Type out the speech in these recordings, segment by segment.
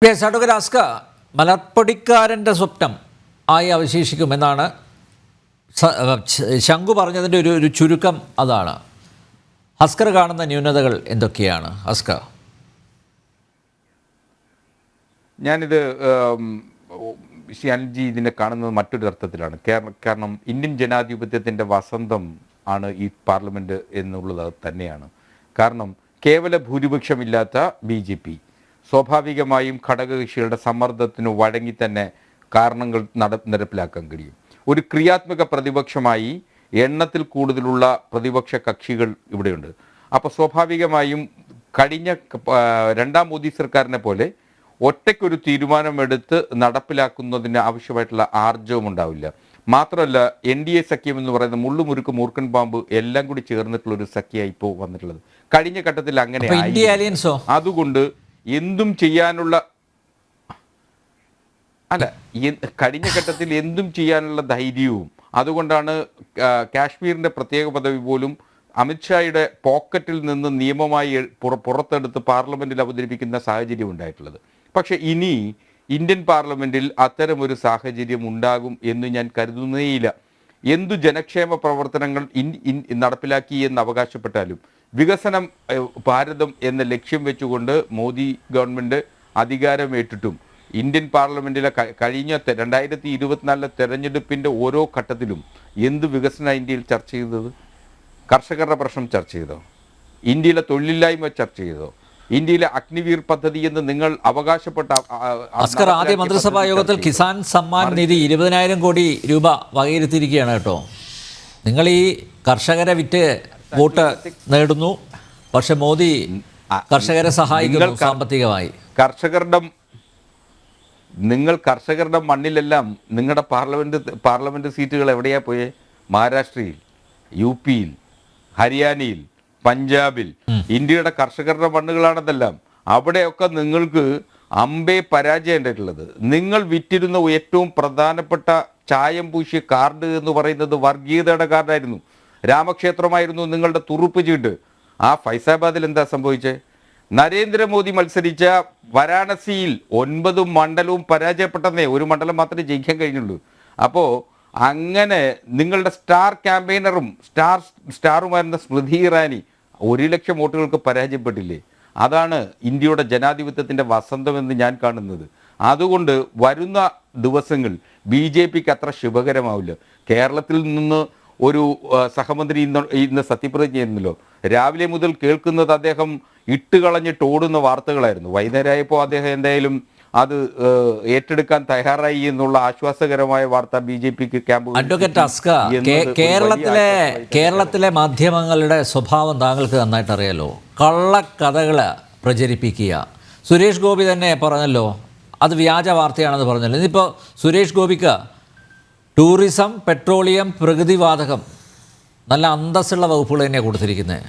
Advocate മലർപ്പൊടിക്കാരൻ്റെ സ്വപ്നം ആയി അവശേഷിക്കുമെന്നാണ് ശംഖു പറഞ്ഞതിൻ്റെ ഒരു ചുരുക്കം. അതാണ്. അസ്കർ കാണുന്ന ന്യൂനതകൾ എന്തൊക്കെയാണ് അസ്കർ? ഞാനിത് അനിൽജി ഇതിനെ കാണുന്നത് മറ്റൊരു അർത്ഥത്തിലാണ്. കാരണം ഇന്ത്യൻ ജനാധിപത്യത്തിൻ്റെ വസന്തം ആണ് ഈ പാർലമെൻറ്റ് എന്നുള്ളത് തന്നെയാണ്. കാരണം കേവല ഭൂരിപക്ഷമില്ലാത്ത BJP സ്വാഭാവികമായും ഘടകകക്ഷികളുടെ സമ്മർദ്ദത്തിന് വഴങ്ങി തന്നെ കാരണങ്ങൾ നടപ്പിലാക്കാൻ കഴിയും. ഒരു ക്രിയാത്മക പ്രതിപക്ഷമായി എണ്ണത്തിൽ കൂടുതലുള്ള പ്രതിപക്ഷ കക്ഷികൾ ഇവിടെയുണ്ട്. അപ്പോൾ സ്വാഭാവികമായും കഴിഞ്ഞ രണ്ടാം മോദി സർക്കാരിനെ പോലെ ഒറ്റയ്ക്കൊരു തീരുമാനമെടുത്ത് നടപ്പിലാക്കുന്നതിന് ആവശ്യമായിട്ടുള്ള ആർജവം ഉണ്ടാവില്ല. മാത്രമല്ല NDA സഖ്യം എന്ന് പറയുന്ന മുള്ളുമുറുക്ക് മൂർഖൻ പാമ്പ് എല്ലാം കൂടി ചേർന്നിട്ടുള്ള ഒരു സഖ്യമായി ഇപ്പോൾ വന്നിട്ടുള്ളത്. കഴിഞ്ഞ ഘട്ടത്തിൽ അങ്ങനെ അതുകൊണ്ട് എന്തും ചെയ്യാനുള്ള കഴിഞ്ഞ ഘട്ടത്തിൽ എന്തും ചെയ്യാനുള്ള ധൈര്യവും, അതുകൊണ്ടാണ് കാശ്മീരിൻ്റെ പ്രത്യേക പദവി പോലും അമിത്ഷായുടെ പോക്കറ്റിൽ നിന്ന് നിയമമായി പുറത്തെടുത്ത് പാർലമെൻറ്റിൽ അവതരിപ്പിക്കുന്ന സാഹചര്യം ഉണ്ടായിട്ടുള്ളത്. പക്ഷെ ഇനി ഇന്ത്യൻ പാർലമെൻറ്റിൽ അത്തരമൊരു സാഹചര്യം ഉണ്ടാകും എന്ന് ഞാൻ കരുതുന്നേയില്ല. എന്തു ജനക്ഷേമ പ്രവർത്തനങ്ങൾ നടപ്പിലാക്കി എന്ന് അവകാശപ്പെട്ടാലും വികസനം ഭാരതം എന്ന ലക്ഷ്യം വെച്ചുകൊണ്ട് മോദി ഗവൺമെൻറ് അധികാരമേറ്റിട്ടും ഇന്ത്യൻ പാർലമെൻറ്റിലെ കഴിഞ്ഞ 2024 തെരഞ്ഞെടുപ്പിൻ്റെ ഓരോ ഘട്ടത്തിലും എന്ത് വികസന ഇന്ത്യയിൽ ചർച്ച ചെയ്തത്? കർഷകരുടെ പ്രശ്നം ചർച്ച ചെയ്തോ? ഇന്ത്യയിലെ തൊഴിലില്ലായ്മ ചർച്ച ചെയ്തോ? ഇന്ത്യയിലെ അഗ്നിവീർ പദ്ധതി എന്ന് നിങ്ങൾ അവകാശപ്പെട്ട അസ്കർ ആദ്യ മന്ത്രിസഭാ യോഗത്തിൽ കിസാൻ സമ്മാൻ നിധി 20,000 കോടി രൂപ വകയിരുത്തിയിരിക്കുകയാണ് കേട്ടോ. നിങ്ങൾ ഈ കർഷകരെ വിറ്റ് വോട്ട് നേടുന്നു, പക്ഷെ മോദി കർഷകരെ സഹായിക്കുന്നു സാമ്പത്തികമായി. നിങ്ങൾ കർഷകരുടെ മണ്ണിലെല്ലാം നിങ്ങളുടെ പാർലമെന്റ് സീറ്റുകൾ എവിടെയാ പോയേ? മഹാരാഷ്ട്രയിൽ, UP യിൽ, ഹരിയാനയിൽ, പഞ്ചാബിൽ ഇന്ത്യയുടെ കർഷകരുടെ മണ്ണുകളാണതെല്ലാം. അവിടെയൊക്കെ നിങ്ങൾക്ക് അമ്പേ പരാജയം ഉണ്ടായിട്ടുള്ളത്. നിങ്ങൾ വിറ്റിരുന്ന ഏറ്റവും പ്രധാനപ്പെട്ട ചായം പൂശിയ കാർഡ് എന്ന് പറയുന്നത് വർഗീയതയുടെ കാർഡായിരുന്നു. രാമക്ഷേത്രമായിരുന്നു നിങ്ങളുടെ തുറുപ്പ് ചീട്ട്. ആ ഫൈസാബാദിൽ എന്താ സംഭവിച്ചത്? നരേന്ദ്രമോദി മത്സരിച്ച വാരാണസിയിൽ 9 മണ്ഡലവും പരാജയപ്പെട്ടതേ. ഒരു മണ്ഡലം മാത്രമേ ജയിക്കാൻ കഴിഞ്ഞുള്ളൂ. അപ്പോൾ അങ്ങനെ നിങ്ങളുടെ സ്റ്റാർ ക്യാമ്പയിനറും സ്റ്റാറുമായിരുന്ന സ്മൃതി ഇറാനി 1 ലക്ഷം വോട്ടുകൾക്ക് പരാജയപ്പെട്ടില്ലേ? അതാണ് ഇന്ത്യയുടെ ജനാധിപത്യത്തിൻ്റെ വസന്തമെന്ന് ഞാൻ കാണുന്നത്. അതുകൊണ്ട് വരുന്ന ദിവസങ്ങൾ BJPക്ക് അത്ര ശുഭകരമാവില്ല. കേരളത്തിൽ നിന്ന് ഒരു സഹമന്ത്രി ഇന്ന് സത്യപ്രതിജ്ഞ ചെയ്യുന്നല്ലോ. രാവിലെ മുതൽ കേൾക്കുന്നത് അദ്ദേഹം ഇട്ടുകളഞ്ഞിട്ട് ഓടുന്ന വാർത്തകളായിരുന്നു. വൈകുന്നേരമായപ്പോൾ അദ്ദേഹം എന്തായാലും അത് ഏറ്റെടുക്കാൻ തയ്യാറായി എന്നുള്ള ആശ്വാസകരമായ വാർത്ത BJPക്ക് ക്യാമ്പ്. അഡ്വക്കേറ്റ് അസ്കർ, കേരളത്തിലെ മാധ്യമങ്ങളുടെ സ്വഭാവം താങ്കൾക്ക് നന്നായിട്ട് അറിയാലോ. കള്ളക്കഥകൾ പ്രചരിപ്പിക്കുക. സുരേഷ് ഗോപി തന്നെ പറഞ്ഞല്ലോ, അത് വ്യാജ വാർത്തയാണെന്ന് പറഞ്ഞല്ലോ. ഇന്നിപ്പോൾ സുരേഷ് ഗോപിക്ക് ടൂറിസം, പെട്രോളിയം, പ്രകൃതിവാതകം നല്ല അന്തസ്സുള്ള വകുപ്പുകൾ തന്നെയാണ് കൊടുത്തിരിക്കുന്നത്.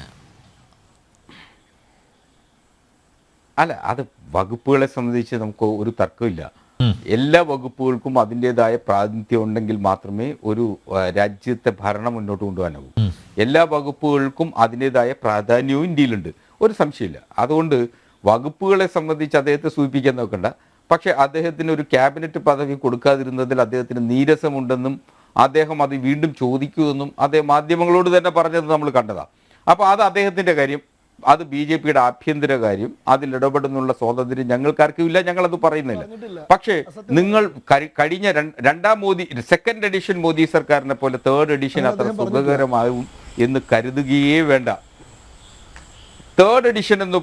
അല്ല, അത് വകുപ്പുകളെ സംബന്ധിച്ച് നമുക്ക് ഒരു തർക്കമില്ല. എല്ലാ വകുപ്പുകൾക്കും അതിൻ്റെതായ പ്രാതിനിധ്യം ഉണ്ടെങ്കിൽ മാത്രമേ ഒരു രാജ്യത്തെ ഭരണം മുന്നോട്ട് കൊണ്ടുപോകാനാവൂ. എല്ലാ വകുപ്പുകൾക്കും അതിൻ്റെതായ പ്രാധാന്യവും ഇന്ത്യയിലുണ്ട്, ഒരു സംശയമില്ല. അതുകൊണ്ട് വകുപ്പുകളെ സംബന്ധിച്ച് അദ്ദേഹത്തെ സൂചിപ്പിക്കാൻ നോക്കണ്ട. പക്ഷേ അദ്ദേഹത്തിന് ഒരു ക്യാബിനറ്റ് പദവി കൊടുക്കാതിരുന്നതിൽ അദ്ദേഹത്തിന് നീരസമുണ്ടെന്നും അദ്ദേഹം അത് വീണ്ടും ചോദിക്കുമെന്നും അദ്ദേഹം മാധ്യമങ്ങളോട് തന്നെ പറഞ്ഞത് നമ്മൾ കണ്ടതാണ്. അപ്പോൾ അത് അദ്ദേഹത്തിൻ്റെ കാര്യം, അത് BJPയുടെ ആഭ്യന്തര കാര്യം. അതിൽ ഇടപെടുന്നുള്ള സ്വാതന്ത്ര്യം ഞങ്ങൾക്കാർക്കും ഇല്ല, ഞങ്ങളത് പറയുന്നില്ല. പക്ഷേ നിങ്ങൾ കഴിഞ്ഞ രണ്ടാം മോദി, സെക്കൻഡ് എഡിഷൻ മോദി സർക്കാരിനെ പോലെ തേർഡ് എഡിഷൻ അത്ര സുഖകരമാവും എന്ന് കരുതുകയേ വേണ്ട. തേർഡ് എഡിഷൻ എന്ന്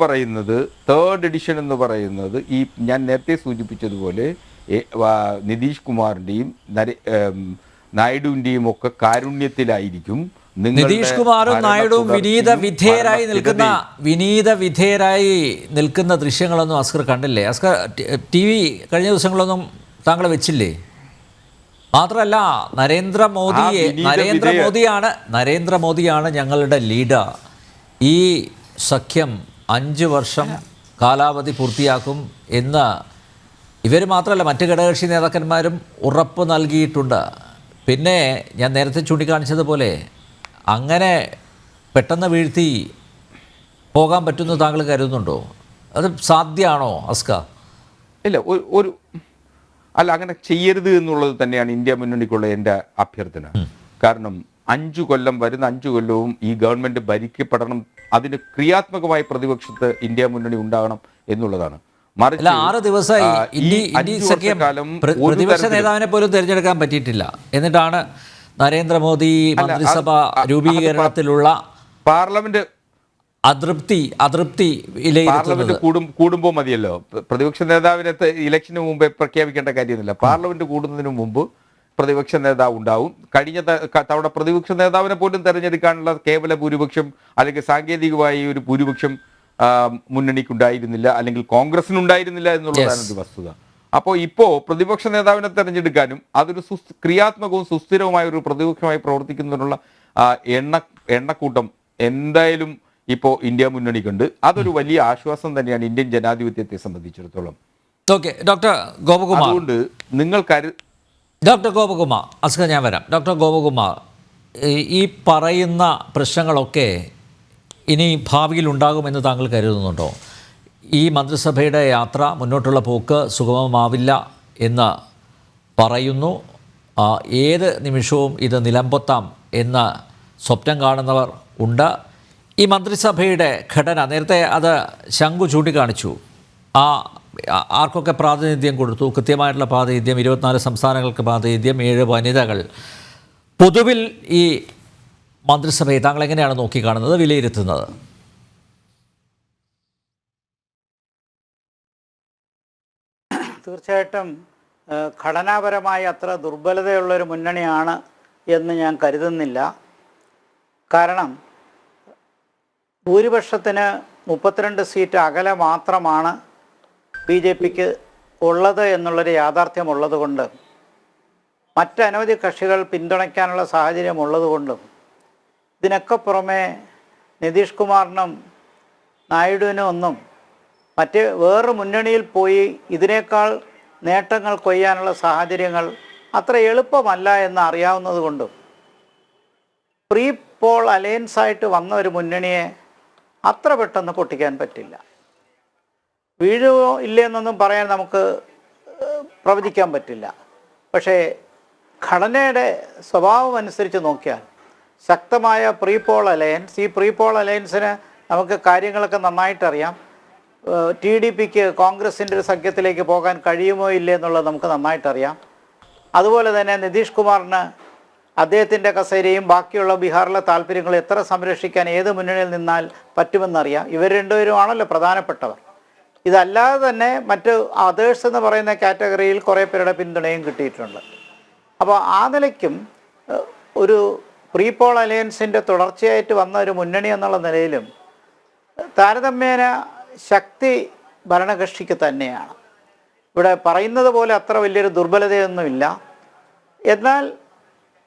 പറയുന്നത് ഈ ഞാൻ നേരത്തെ സൂചിപ്പിച്ചതുപോലെ നിതീഷ് കുമാറിൻ്റെയും നായിഡുവിൻ്റെയും ഒക്കെ കാരുണ്യത്തിലായിരിക്കും. നിതീഷ് കുമാറും നായിഡുവും വിനീത വിധേയരായി നിൽക്കുന്ന ദൃശ്യങ്ങളൊന്നും അസ്കർ കണ്ടില്ലേ? അസ്കർ TV കഴിഞ്ഞ ദിവസങ്ങളൊന്നും താങ്കൾ വെച്ചില്ലേ? മാത്രമല്ല നരേന്ദ്രമോദിയാണ് ഞങ്ങളുടെ ലീഡർ. ഈ സഖ്യം 5 വർഷം കാലാവധി പൂർത്തിയാക്കും എന്ന് ഇവർ മാത്രമല്ല മറ്റ് ഘടകകക്ഷി നേതാക്കന്മാരും ഉറപ്പ് നൽകിയിട്ടുണ്ട്. പിന്നെ ഞാൻ നേരത്തെ ചൂണ്ടിക്കാണിച്ചതുപോലെ അങ്ങനെ പെട്ടെന്ന് വീഴ്ത്തി പോകാൻ പറ്റുമെന്ന് താങ്കൾ കരുതുന്നുണ്ടോ? അത് സാധ്യമാണോ അസ്ക? ഇല്ല ഒരു അല്ല, അങ്ങനെ ചെയ്യരുത് എന്നുള്ളത് തന്നെയാണ് ഇന്ത്യ മുന്നണിക്കുള്ള എൻ്റെ അഭ്യർത്ഥന. കാരണം 5 കൊല്ലം വരുന്ന 5 കൊല്ലവും ഈ ഗവൺമെന്റ് ഭരിക്കപ്പെടണം, അതിന് ക്രിയാത്മകമായ പ്രതിപക്ഷത്ത് ഇന്ത്യ മുന്നണി ഉണ്ടാകണം എന്നുള്ളതാണ്. അല്ല, മറിച്ച് 6 ദിവസമായി ഈ ഇന്ത്യ 5 സഖ്യം വർഷക്കാലം ഒരു പ്രതിപക്ഷ തരത്തിലും നേതാവിനെ പോലും തിരഞ്ഞെടുക്കാൻ പറ്റിയിട്ടില്ല. എന്നിട്ടാണ് നരേന്ദ്രമോദി മന്ത്രിസഭ രൂപീകരണത്തിലുള്ള പാർലമെന്റ് അതൃപ്തി വിലയിരുത്തുന്നത്. കൂടുമ്പോൾ മതിയല്ലോ. പ്രതിപക്ഷ നേതാവിനെ ഇലക്ഷന് മുമ്പേ പ്രഖ്യാപിക്കേണ്ട കാര്യമൊന്നുമില്ല. പാർലമെന്റ് കൂടുന്നതിന് മുമ്പ് പ്രതിപക്ഷ നേതാവ് ഉണ്ടാവും. കഴിഞ്ഞ തവണ പ്രതിപക്ഷ നേതാവിനെ പോലും തെരഞ്ഞെടുക്കാനുള്ള കേവല ഭൂരിപക്ഷം അല്ലെങ്കിൽ സാങ്കേതികമായി ഒരു ഭൂരിപക്ഷം മുന്നണിക്കുണ്ടായിരുന്നില്ല, അല്ലെങ്കിൽ കോൺഗ്രസിനുണ്ടായിരുന്നില്ല എന്നുള്ളതാണ് ഒരു വസ്തുത. അപ്പോൾ ഇപ്പോൾ പ്രതിപക്ഷ നേതാവിനെ തെരഞ്ഞെടുക്കാനും അതൊരു ക്രിയാത്മകവും സുസ്ഥിരവുമായ ഒരു പ്രതിപക്ഷമായി പ്രവർത്തിക്കുന്നതിനുള്ള എണ്ണക്കൂട്ടം എന്തായാലും ഇപ്പോൾ ഇന്ത്യ മുന്നണിക്കുണ്ട്. അതൊരു വലിയ ആശ്വാസം തന്നെയാണ് ഇന്ത്യൻ ജനാധിപത്യത്തെ സംബന്ധിച്ചിടത്തോളം. Okay, doctor Gopakumar. അതുകൊണ്ട് ഡോക്ടർ ഗോപകുമാർ, അസ്കർ ഞാൻ വരാം. ഡോക്ടർ ഗോപകുമാർ, ഈ പറയുന്ന പ്രശ്നങ്ങളൊക്കെ ഇനി ഭാവിയിൽ ഉണ്ടാകുമെന്ന് താങ്കൾ കരുതുന്നുണ്ടോ? ഈ മന്ത്രിസഭയുടെ യാത്ര, മുന്നോട്ടുള്ള പോക്ക് സുഗമമാവില്ല എന്ന് പറയുന്നു. ഏത് നിമിഷവും ഇത് നിലംപൊത്താം എന്ന് സ്വപ്നം കാണുന്നവർ ഉണ്ട്. ഈ മന്ത്രിസഭയുടെ ഘടന, നേരത്തെ അത് ശംഖു ചൂണ്ടിക്കാണിച്ചു, ആർക്കൊക്കെ പ്രാതിനിധ്യം കൊടുത്തു, കൃത്യമായിട്ടുള്ള പ്രാതിനിധ്യം, 24 സംസ്ഥാനങ്ങൾക്ക് പ്രാതിനിധ്യം, 7 വനിതകൾ. പൊതുവിൽ ഈ മന്ത്രിസഭയെ താങ്കൾ എങ്ങനെയാണ് നോക്കിക്കാണുന്നത്, വിലയിരുത്തുന്നത്? തീർച്ചയായിട്ടും ഘടനാപരമായി അത്ര ദുർബലതയുള്ളൊരു മുന്നണിയാണ് എന്ന് ഞാൻ കരുതുന്നില്ല. കാരണം ഭൂരിപക്ഷത്തിന് 32 സീറ്റ് അകലെ മാത്രമാണ് BJPക്ക് ഉള്ളത് എന്നുള്ളൊരു യാഥാർത്ഥ്യമുള്ളത് കൊണ്ടും മറ്റനവധി കക്ഷികൾ പിന്തുണയ്ക്കാനുള്ള സാഹചര്യമുള്ളതുകൊണ്ടും ഇതിനൊക്കെ പുറമെ നിതീഷ് കുമാറിനും നായിഡുവിനും ഒന്നും വേറൊരു മുന്നണിയിൽ പോയി ഇതിനേക്കാൾ നേട്ടങ്ങൾ കൊയ്യാനുള്ള സാഹചര്യങ്ങൾ അത്ര എളുപ്പമല്ല എന്ന് അറിയാവുന്നത് കൊണ്ടും പ്രീ പോൾ അലയൻസായിട്ട് വന്ന ഒരു മുന്നണിയെ അത്ര പെട്ടെന്ന് പൊട്ടിക്കാൻ പറ്റില്ല. വീഴുമോ ഇല്ലയെന്നൊന്നും പറയാൻ നമുക്ക് പ്രവചിക്കാൻ പറ്റില്ല. പക്ഷേ ഘടനയുടെ സ്വഭാവം അനുസരിച്ച് നോക്കിയാൽ ശക്തമായ പ്രീ പോൾ അലയൻസ്, ഈ പ്രീ പോൾ അലയൻസിന് നമുക്ക് കാര്യങ്ങളൊക്കെ നന്നായിട്ടറിയാം. TDPക്ക് കോൺഗ്രസിൻ്റെ ഒരു സഖ്യത്തിലേക്ക് പോകാൻ കഴിയുമോ ഇല്ലേ എന്നുള്ളത് നമുക്ക് നന്നായിട്ടറിയാം. അതുപോലെ തന്നെ നിതീഷ് കുമാറിന് അദ്ദേഹത്തിൻ്റെ കസേരയും ബാക്കിയുള്ള ബീഹാറിലെ താല്പര്യങ്ങൾ എത്ര സംരക്ഷിക്കാൻ ഏത് മുന്നണിയിൽ നിന്നാൽ പറ്റുമെന്നറിയാം. ഇവർ രണ്ടുപേരുമാണല്ലോ പ്രധാനപ്പെട്ടവർ. ഇതല്ലാതെ തന്നെ മറ്റ് അതേഴ്സ് എന്ന് പറയുന്ന കാറ്റഗറിയിൽ കുറേ പേരുടെ പിന്തുണയും കിട്ടിയിട്ടുണ്ട്. അപ്പോൾ ആ നിലയ്ക്കും ഒരു പ്രീ പോൾ അലയൻസിൻ്റെ തുടർച്ചയായിട്ട് വന്ന ഒരു മുന്നണി എന്നുള്ള നിലയിലും താരതമ്യേന ശക്തി ഭരണകക്ഷിക്ക് തന്നെയാണ്. ഇവിടെ പറയുന്നത് പോലെ അത്ര വലിയൊരു ദുർബലതയൊന്നുമില്ല. എന്നാൽ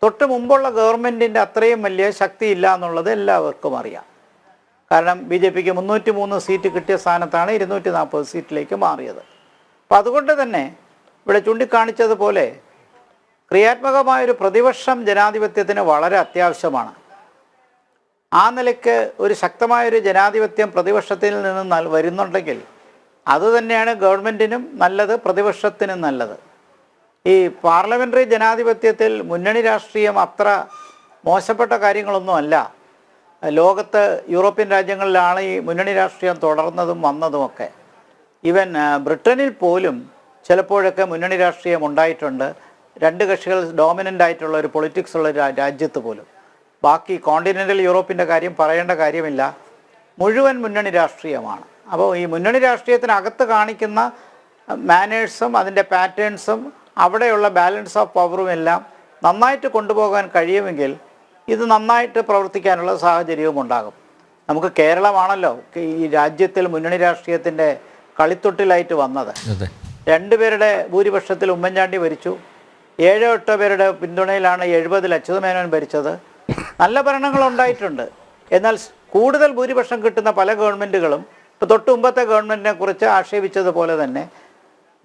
തൊട്ട് മുമ്പുള്ള ഗവൺമെൻറ്റിൻ്റെ അത്രയും വലിയ ശക്തിയില്ല എന്നുള്ളത് എല്ലാവർക്കും അറിയാം. കാരണം BJPക്ക് 303 സീറ്റ് കിട്ടിയ സ്ഥാനത്താണ് 240 സീറ്റിലേക്ക് മാറിയത്. അപ്പം അതുകൊണ്ട് തന്നെ ഇവിടെ ചൂണ്ടിക്കാണിച്ചതുപോലെ ക്രിയാത്മകമായൊരു പ്രതിപക്ഷം ജനാധിപത്യത്തിന് വളരെ അത്യാവശ്യമാണ്. ആ നിലയ്ക്ക് ഒരു ശക്തമായൊരു ജനാധിപത്യം പ്രതിപക്ഷത്തിൽ നിന്ന് വരുന്നുണ്ടെങ്കിൽ അതുതന്നെയാണ് ഗവൺമെൻറ്റിനും നല്ലത്, പ്രതിപക്ഷത്തിനും നല്ലത്. ഈ പാർലമെൻ്ററി ജനാധിപത്യത്തിൽ മുന്നണി രാഷ്ട്രീയം അത്ര മോശപ്പെട്ട കാര്യങ്ങളൊന്നുമല്ല. ലോകത്ത് യൂറോപ്യൻ രാജ്യങ്ങളിലാണ് ഈ മുന്നണി രാഷ്ട്രീയം തുടർന്നതും വന്നതുമൊക്കെ. ഈവൻ ബ്രിട്ടനിൽ പോലും ചിലപ്പോഴൊക്കെ മുന്നണി രാഷ്ട്രീയം ഉണ്ടായിട്ടുണ്ട്. 2 കക്ഷികൾ ഡോമിനൻ്റ് ആയിട്ടുള്ള ഒരു പൊളിറ്റിക്സ് ഉള്ള രാജ്യത്ത് പോലും. ബാക്കി കോണ്ടിനെൻ്റൽ യൂറോപ്പിൻ്റെ കാര്യം പറയേണ്ട കാര്യമില്ല, മുഴുവൻ മുന്നണി രാഷ്ട്രീയമാണ്. അപ്പോൾ ഈ മുന്നണി രാഷ്ട്രീയത്തിനകത്ത് കാണിക്കുന്ന മാനേഴ്സും അതിൻ്റെ പാറ്റേൺസും അവിടെയുള്ള ബാലൻസ് ഓഫ് പവറും എല്ലാം നന്നായിട്ട് കൊണ്ടുപോകാൻ കഴിയുമെങ്കിൽ ഇത് നന്നായിട്ട് പ്രവർത്തിക്കാനുള്ള സാഹചര്യവും ഉണ്ടാകും. നമുക്ക് കേരളമാണല്ലോ ഈ രാജ്യത്തിൽ മുന്നണി രാഷ്ട്രീയത്തിൻ്റെ കളിത്തൊട്ടിലായിട്ട് വന്നത്. 2 പേരുടെ ഭൂരിപക്ഷത്തിൽ ഉമ്മൻചാണ്ടി ഭരിച്ചു. 7-8 പേരുടെ പിന്തുണയിലാണ് 70-ൽ അച്യുതമേനോൻ ഭരിച്ചത്. നല്ല ഭരണങ്ങളുണ്ടായിട്ടുണ്ട്. എന്നാൽ കൂടുതൽ ഭൂരിപക്ഷം കിട്ടുന്ന പല ഗവൺമെൻറ്റുകളും ഇപ്പോൾ തൊട്ട് മുമ്പത്തെ ഗവൺമെൻറ്റിനെ കുറിച്ച് ആക്ഷേപിച്ചതുപോലെ തന്നെ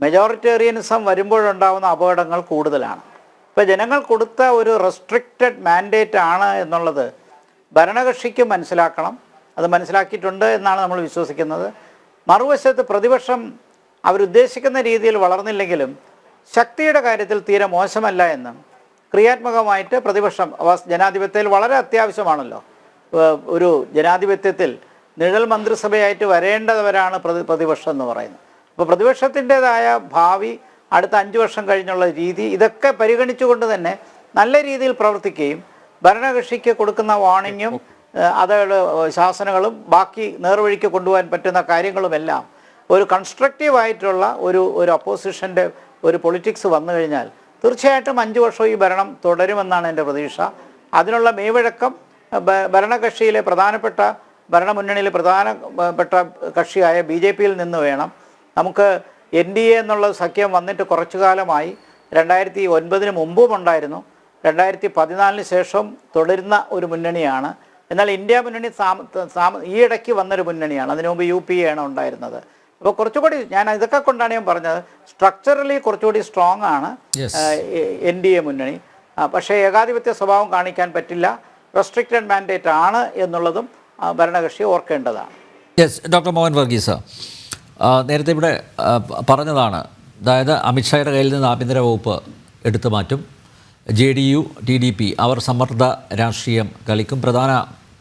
മെജോറിറ്റേറിയനിസം വരുമ്പോഴുണ്ടാകുന്ന അപകടങ്ങൾ കൂടുതലാണ്. ഇപ്പോൾ ജനങ്ങൾ കൊടുത്ത ഒരു റെസ്ട്രിക്റ്റഡ് മാൻഡേറ്റ് ആണ് എന്നുള്ളത് ഭരണകക്ഷിക്ക് മനസ്സിലാക്കണം. അത് മനസ്സിലാക്കിയിട്ടുണ്ട് എന്നാണ് നമ്മൾ വിശ്വസിക്കുന്നത്. മറുവശത്ത് പ്രതിപക്ഷം അവരുദ്ദേശിക്കുന്ന രീതിയിൽ വളർന്നില്ലെങ്കിലും ശക്തിയുടെ കാര്യത്തിൽ തീരെ മോശമല്ല എന്ന് ക്രിയാത്മകമായിട്ട് പ്രതിപക്ഷം ജനാധിപത്യത്തിൽ വളരെ അത്യാവശ്യമാണല്ലോ. ഒരു ജനാധിപത്യത്തിൽ നിഴൽ മന്ത്രിസഭയായിട്ട് വരേണ്ടവരാണ് പ്രതിപക്ഷം എന്ന് പറയുന്നത്. അപ്പോൾ പ്രതിപക്ഷത്തിൻ്റെതായ ഭാവി അടുത്ത 5 വർഷം കഴിഞ്ഞുള്ള രീതി ഇതൊക്കെ പരിഗണിച്ചുകൊണ്ട് തന്നെ നല്ല രീതിയിൽ പ്രവർത്തിക്കുകയും ഭരണകക്ഷിക്ക് കൊടുക്കുന്ന വാണിങ്ങും അതയുടെ ശാസനകളും ബാക്കി നേർവഴിക്ക് കൊണ്ടുപോകാൻ പറ്റുന്ന കാര്യങ്ങളുമെല്ലാം ഒരു കൺസ്ട്രക്റ്റീവായിട്ടുള്ള ഒരു അപ്പോസിഷൻ്റെ ഒരു പൊളിറ്റിക്സ് വന്നു കഴിഞ്ഞാൽ തീർച്ചയായിട്ടും 5 വർഷം ഈ ഭരണം തുടരുമെന്നാണ് എൻ്റെ പ്രതീക്ഷ. അതിനുള്ള മെയ്വഴക്കം ഭരണകക്ഷിയിലെ ഭരണമുന്നണിയിലെ പ്രധാനപ്പെട്ട കക്ഷിയായ BJP-യിൽ നിന്ന് വേണം. നമുക്ക് NDA എന്നുള്ള സഖ്യം വന്നിട്ട് കുറച്ചു കാലമായി. 2009 മുമ്പും ഉണ്ടായിരുന്നു, 2014 ശേഷം തുടരുന്ന ഒരു മുന്നണിയാണ്. എന്നാൽ ഇന്ത്യ മുന്നണി ഈ ഇടയ്ക്ക് വന്നൊരു മുന്നണിയാണ്. അതിനു മുമ്പ് UPA ആണ് ഉണ്ടായിരുന്നത്. അപ്പോൾ കുറച്ചുകൂടി ഞാൻ ഇതൊക്കെ കൊണ്ടാണ് ഞാൻ പറഞ്ഞത് സ്ട്രക്ചറലി കുറച്ചുകൂടി സ്ട്രോങ് ആണ് NDA മുന്നണി. പക്ഷേ ഏകാധിപത്യ സ്വഭാവം കാണിക്കാൻ പറ്റില്ല, റെസ്ട്രിക്റ്റഡ് മാൻഡേറ്റ് ആണ് എന്നുള്ളതും ഭരണകക്ഷി ഓർക്കേണ്ടതാണ്. യെസ്, ഡോക്ടർ മോഹൻ വർഗീസ് നേരത്തെ ഇവിടെ പറഞ്ഞതാണ്. അതായത് അമിത്ഷായുടെ കയ്യിൽ നിന്ന് ആഭ്യന്തര വകുപ്പ് എടുത്തു മാറ്റും, JDU TDP അവർ സമ്മർദ്ദ രാഷ്ട്രീയം കളിക്കും, പ്രധാന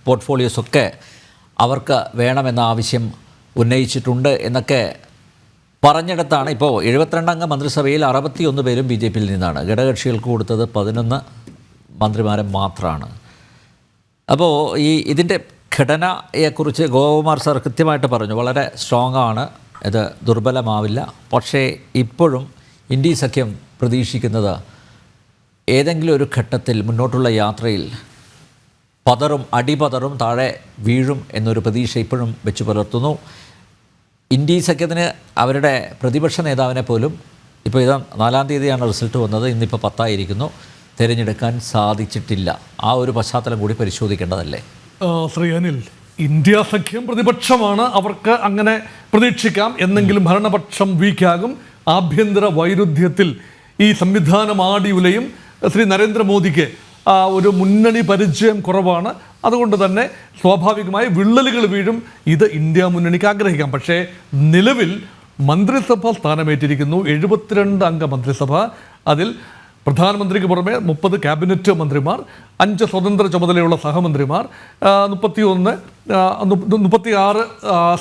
പോർട്ട്ഫോളിയോസൊക്കെ അവർക്ക് വേണമെന്ന ആവശ്യം ഉന്നയിച്ചിട്ടുണ്ട് എന്നൊക്കെ പറഞ്ഞിടത്താണ് ഇപ്പോൾ 72 അംഗ മന്ത്രിസഭയിൽ 61 പേരും BJP-യിൽ നിന്നാണ്. ഘടകകക്ഷികൾക്ക് കൊടുത്തത് 11 മന്ത്രിമാരെ മാത്രമാണ്. അപ്പോൾ ഇതിൻ്റെ ഘടനയെക്കുറിച്ച് ഗോപകുമാർ സാർ കൃത്യമായിട്ട് പറഞ്ഞു, വളരെ സ്ട്രോങ് ആണ്, ഇത് ദുർബലമാവില്ല. പക്ഷേ ഇപ്പോഴും ഇന്ത്യ സഖ്യം പ്രതീക്ഷിക്കുന്നത് ഏതെങ്കിലും ഒരു ഘട്ടത്തിൽ മുന്നോട്ടുള്ള യാത്രയിൽ അടിപതറും താഴെ വീഴും എന്നൊരു പ്രതീക്ഷ ഇപ്പോഴും വെച്ച് പുലർത്തുന്നു. ഇന്ത്യ സഖ്യത്തിന് അവരുടെ പ്രതിപക്ഷ നേതാവിനെ പോലും ഇപ്പോൾ 4-ാം തീയതിയാണ് റിസൾട്ട് വന്നത്, ഇന്നിപ്പോൾ 10 തിരഞ്ഞെടുക്കാൻ സാധിച്ചിട്ടില്ല. ആ ഒരു പശ്ചാത്തലം കൂടി പരിശോധിക്കേണ്ടതല്ലേ? ശ്രീ അനിൽ, ഇന്ത്യ സഖ്യം പ്രതിപക്ഷമാണ്, അവർക്ക് അങ്ങനെ പ്രതീക്ഷിക്കാം. എന്നെങ്കിലും ഭരണപക്ഷം വീക്കാകും. ആഭ്യന്തര വൈരുദ്ധ്യത്തിൽ ഈ സംവിധാനം ആടിയുലയും. ശ്രീ നരേന്ദ്രമോദിക്ക് ഒരു മുന്നണി പരിചയം കുറവാണ്. അതുകൊണ്ട് തന്നെ സ്വാഭാവികമായി വിള്ളലുകൾ വീഴും. ഇത് ഇന്ത്യ മുന്നണിക്ക് ആഗ്രഹിക്കാം. പക്ഷേ നിലവിൽ മന്ത്രിസഭ സ്ഥാനമേറ്റിരിക്കുന്നു, 72 അംഗ മന്ത്രിസഭ. അതിൽ പ്രധാനമന്ത്രിക്ക് പുറമെ 30 ക്യാബിനറ്റ് മന്ത്രിമാർ, 5 സ്വതന്ത്ര ചുമതലയുള്ള സഹമന്ത്രിമാർ, 36